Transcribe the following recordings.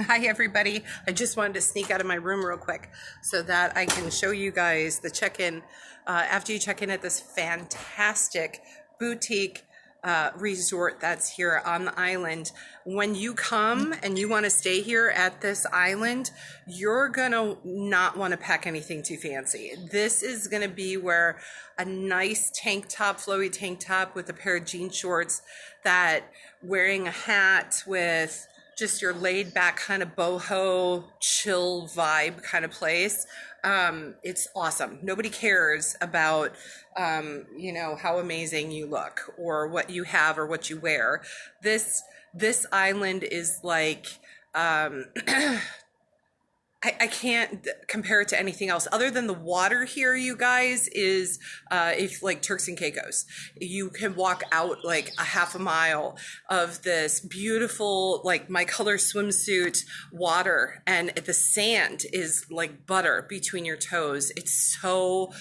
Hi everybody. I just wanted to sneak out of my room real quick so that I can show you guys the check-in after you check in at this fantastic boutique resort that's here on the island. When you come and you want to stay here at this island, you're gonna not want to pack anything too fancy. This is gonna be where a nice tank top, flowy tank top with a pair of jean shorts, that wearing a hat with just your laid back kind of boho chill vibe kind of place. It's awesome. Nobody cares about how amazing you look or what you have or what you wear. This island is like I can't compare it to anything else other than the water here, you guys, is if like Turks and Caicos. You can walk out like a half a mile of this beautiful, like my color swimsuit water, and the sand is like butter between your toes. It's so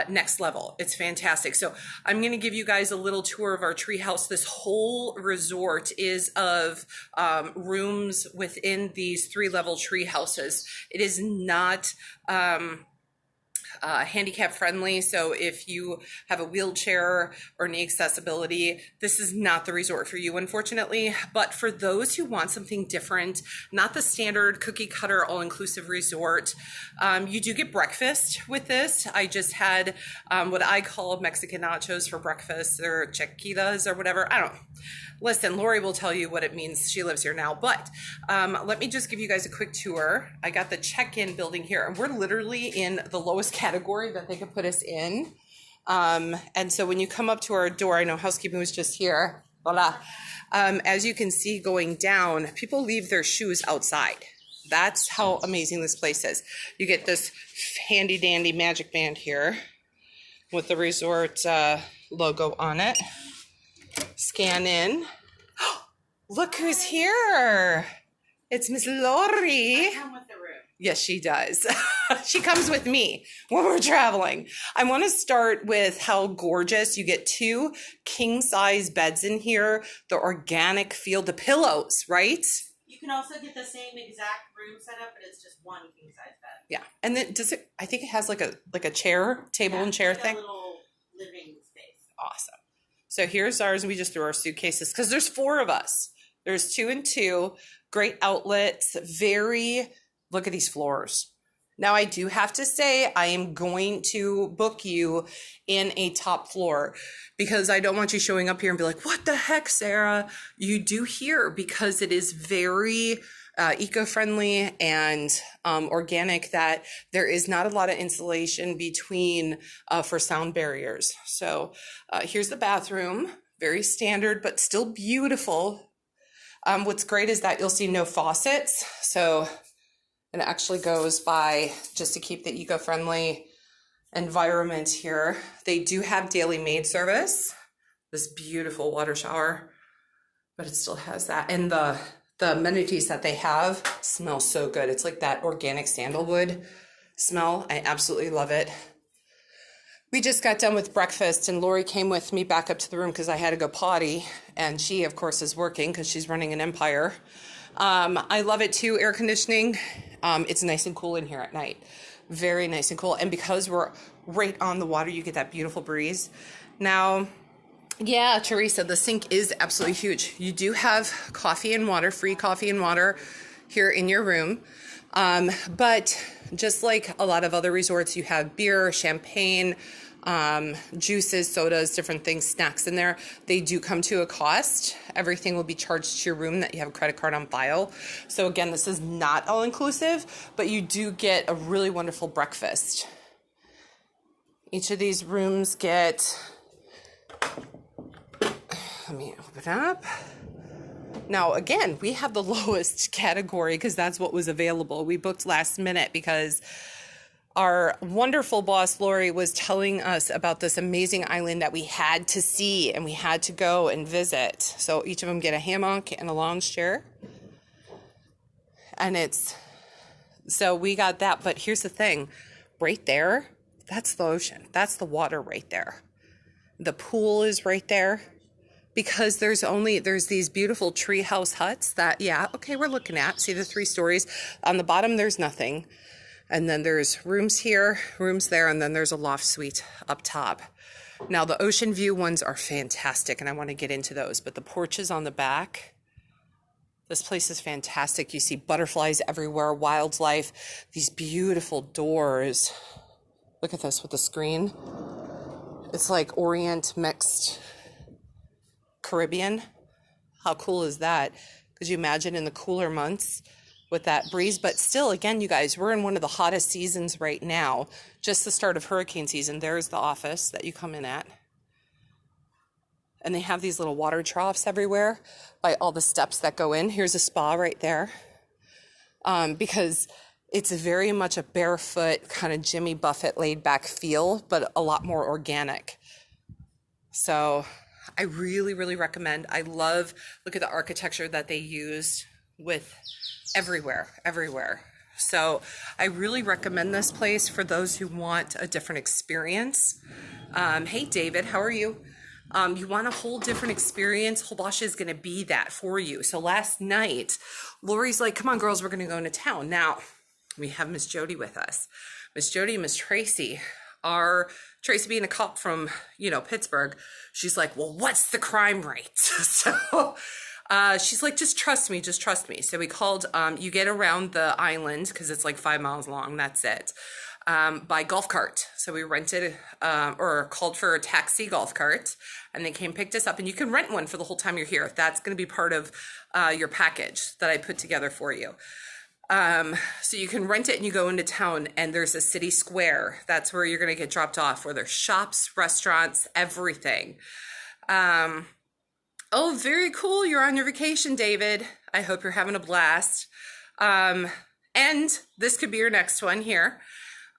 next level. It's fantastic. So I'm going to give you guys a little tour of our treehouse. This whole resort is of rooms within these 3-level tree houses. It is not handicap friendly. So if you have a wheelchair or knee accessibility, this is not the resort for you, unfortunately. But for those who want something different, not the standard cookie cutter all-inclusive resort, you do get breakfast with this. I just had what I call Mexican nachos for breakfast, or chiquitas or whatever. I don't know. Listen, Lori will tell you what it means. She lives here now. But let me just give you guys a quick tour. I got the check-in building here, and we're literally in the lowest category that they could put us in. And so when you come up to our door, I know housekeeping was just here. Voila. As you can see going down, people leave their shoes outside. That's how amazing this place is. You get this handy dandy magic band here with the resort logo on it. Scan in. Look who's here. It's Miss Lori. I come with the room. Yes, she does. She comes with me when we're traveling. I want to start with how gorgeous. You get 2 king-size beds in here, the organic feel, the pillows, right? You can also get the same exact room setup, but it's just one king-size bed. Yeah. And then I think it has like a chair, table and chair like thing. A little living space. Awesome. So here's ours, and we just threw our suitcases because there's 4 of us. There's 2 and 2, great outlets, look at these floors. Now I do have to say I am going to book you in a top floor because I don't want you showing up here and be like, what the heck, Sarah? You do here because it is very eco-friendly and organic, that there is not a lot of insulation between for sound barriers. So here's the bathroom, very standard, but still beautiful. What's great is that you'll see no faucets. So it actually goes by, just to keep the eco-friendly environment here. They do have daily maid service, this beautiful water shower, but it still has that. And the amenities that they have smell so good. It's like that organic sandalwood smell. I absolutely love it. We just got done with breakfast, and Lori came with me back up to the room because I had to go potty, and she, of course, is working because she's running an empire. I love it too, air conditioning. It's nice and cool in here at night. Very nice and cool. And because we're right on the water, you get that beautiful breeze. Now, yeah, Teresa, the sink is absolutely huge. You do have coffee and water, free coffee and water here in your room. But just like a lot of other resorts, you have beer, champagne, juices, sodas, different things, snacks in there. They do come to a cost. Everything will be charged to your room that you have a credit card on file. So again, this is not all inclusive, but you do get a really wonderful breakfast. Each of these rooms get, let me open up. Now, again, we have the lowest category because that's what was available. We booked last minute because our wonderful boss, Lori, was telling us about this amazing island that we had to see and we had to go and visit. So each of them get a hammock and a lounge chair. And so we got that. But here's the thing, right there, that's the ocean. That's the water right there. The pool is right there. because there's these beautiful treehouse huts that, yeah, okay, we're looking at. See the 3 stories? On the bottom, there's nothing. And then there's rooms here, rooms there, and then there's a loft suite up top. Now, the ocean view ones are fantastic, and I want to get into those. But the porches on the back, this place is fantastic. You see butterflies everywhere, wildlife, these beautiful doors. Look at this with the screen. It's like Orient mixed Caribbean. How cool is that? Could you imagine in the cooler months with that breeze? But still, again, you guys, we're in one of the hottest seasons right now. Just the start of hurricane season. There's the office that you come in at. And they have these little water troughs everywhere by all the steps that go in. Here's a spa right there. Because it's very much a barefoot, kind of Jimmy Buffett laid back feel, but a lot more organic. So I really, really recommend. I love, look at the architecture that they used with everywhere. So I really recommend this place for those who want a different experience. Hey, David, how are you? You want a whole different experience? Holbox is going to be that for you. So last night, Lori's like, come on, girls, we're going to go into town. Now, we have Miss Jody with us. Miss Jody and Miss Tracy are, Tracy being a cop from, Pittsburgh, she's like, well, what's the crime rate? So she's like, just trust me. So we called, you get around the island because it's like 5 miles long. That's it. By golf cart. So we rented or called for a taxi golf cart, and they came, picked us up, and you can rent one for the whole time you're here. That's going to be part of your package that I put together for you. So you can rent it and you go into town, and there's a city square. That's where you're going to get dropped off, where there's shops, restaurants, everything. Oh, very cool. You're on your vacation, David. I hope you're having a blast. And this could be your next one here.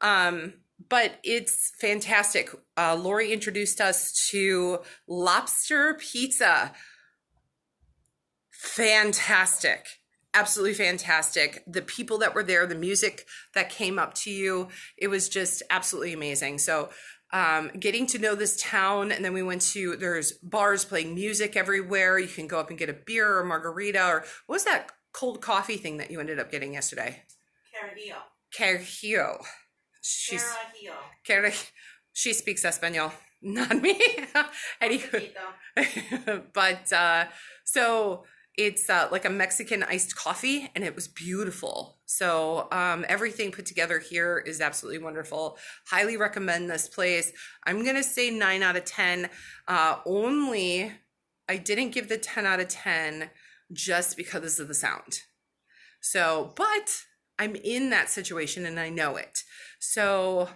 But it's fantastic. Lori introduced us to Lobster Pizza. Fantastic. Absolutely fantastic. The people that were there, the music that came up to you, it was just absolutely amazing. So getting to know this town, and then we went to, there's bars playing music everywhere. You can go up and get a beer or margarita, or what was that cold coffee thing that you ended up getting yesterday? Carajillo. She speaks Espanol, not me. Anyway, but so it's like a Mexican iced coffee, and it was beautiful. So everything put together here is absolutely wonderful. Highly recommend this place. I'm gonna say 9 out of 10. Only I didn't give the 10 out of 10 just because of the sound. So, but I'm in that situation and I know it. So,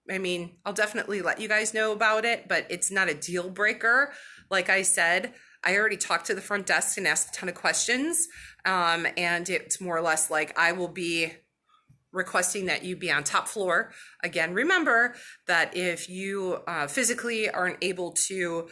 I mean, I'll definitely let you guys know about it, but it's not a deal breaker. Like I said, I already talked to the front desk and asked a ton of questions. And it's more or less like I will be requesting that you be on top floor. Again, remember that if you physically aren't able to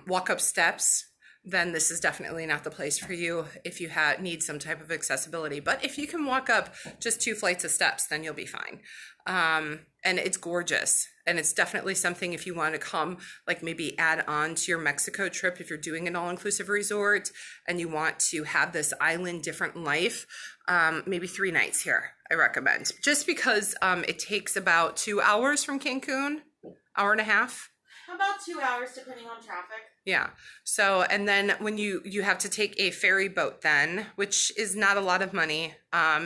walk up steps, then this is definitely not the place for you if you need some type of accessibility. But if you can walk up just 2 flights of steps, then you'll be fine. And it's gorgeous. And it's definitely something if you want to come, like maybe add on to your Mexico trip, if you're doing an all-inclusive resort and you want to have this island different life, maybe 3 nights here, I recommend. Just because it takes about 2 hours from Cancun, hour and a half. About 2 hours, depending on traffic. Yeah. So, and then when you have to take a ferry boat then, which is not a lot of money,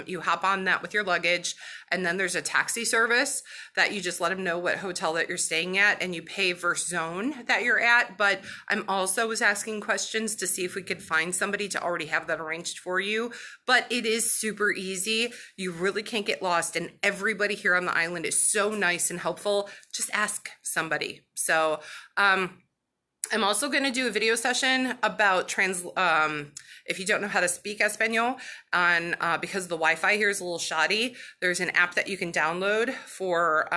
you hop on that with your luggage, and then there's a taxi service that you just let them know what hotel that you're staying at, and you pay versus zone that you're at. But I'm also was asking questions to see if we could find somebody to already have that arranged for you. But it is super easy. You really can't get lost, and everybody here on the island is so nice and helpful. Just ask somebody. So, I'm also going to do a video session about if you don't know how to speak Espanol, on because the Wi-Fi here is a little shoddy, there's an app that you can download for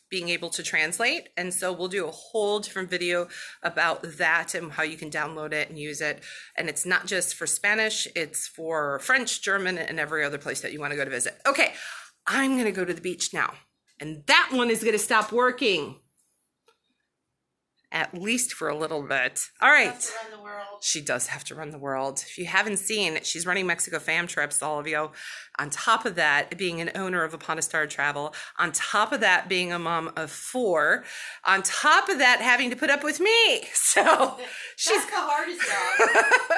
being able to translate. And so we'll do a whole different video about that and how you can download it and use it. And it's not just for Spanish, it's for French, German, and every other place that you want to go to visit. Okay, I'm going to go to the beach now. And that one is going to stop working. at least for a little bit. All right. Has to run the world. She does have to run the world. If you haven't seen, she's running Mexico fam trips, all of you. On top of that, being an owner of Upon a Star Travel. On top of that, being a mom of 4. On top of that, having to put up with me. So she's That's the hardest job.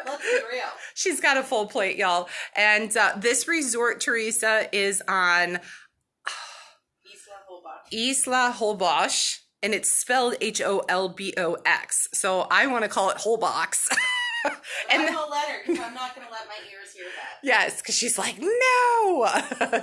Let's be real. she's got a full plate, y'all. And this resort, Teresa, is on Isla Holbox, and it's spelled Holbox. So I want to call it Holbox. And I will let her because I'm not going to let my ears hear that. Yes, because she's like, no.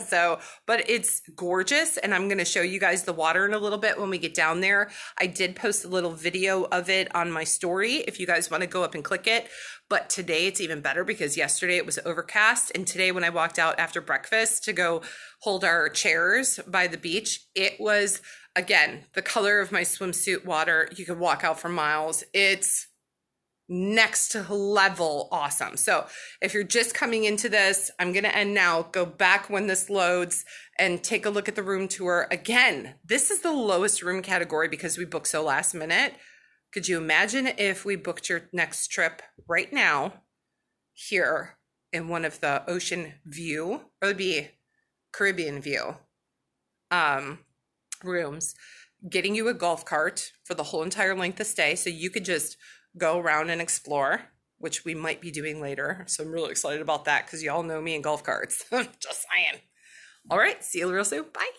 So, but it's gorgeous. And I'm going to show you guys the water in a little bit when we get down there. I did post a little video of it on my story if you guys want to go up and click it. But today it's even better because yesterday it was overcast. And today when I walked out after breakfast to go hold our chairs by the beach, it was, again, the color of my swimsuit water. You could walk out for miles. It's next level awesome. So if you're just coming into this, I'm going to end now. Go back when this loads and take a look at the room tour. Again, this is the lowest room category because we booked so last minute. Could you imagine if we booked your next trip right now here in one of the ocean view, or it'd be Caribbean view rooms, getting you a golf cart for the whole entire length of stay so you could just go around and explore, which we might be doing later. So I'm really excited about that because y'all know me and golf carts. Just saying. All right, see you real soon. Bye.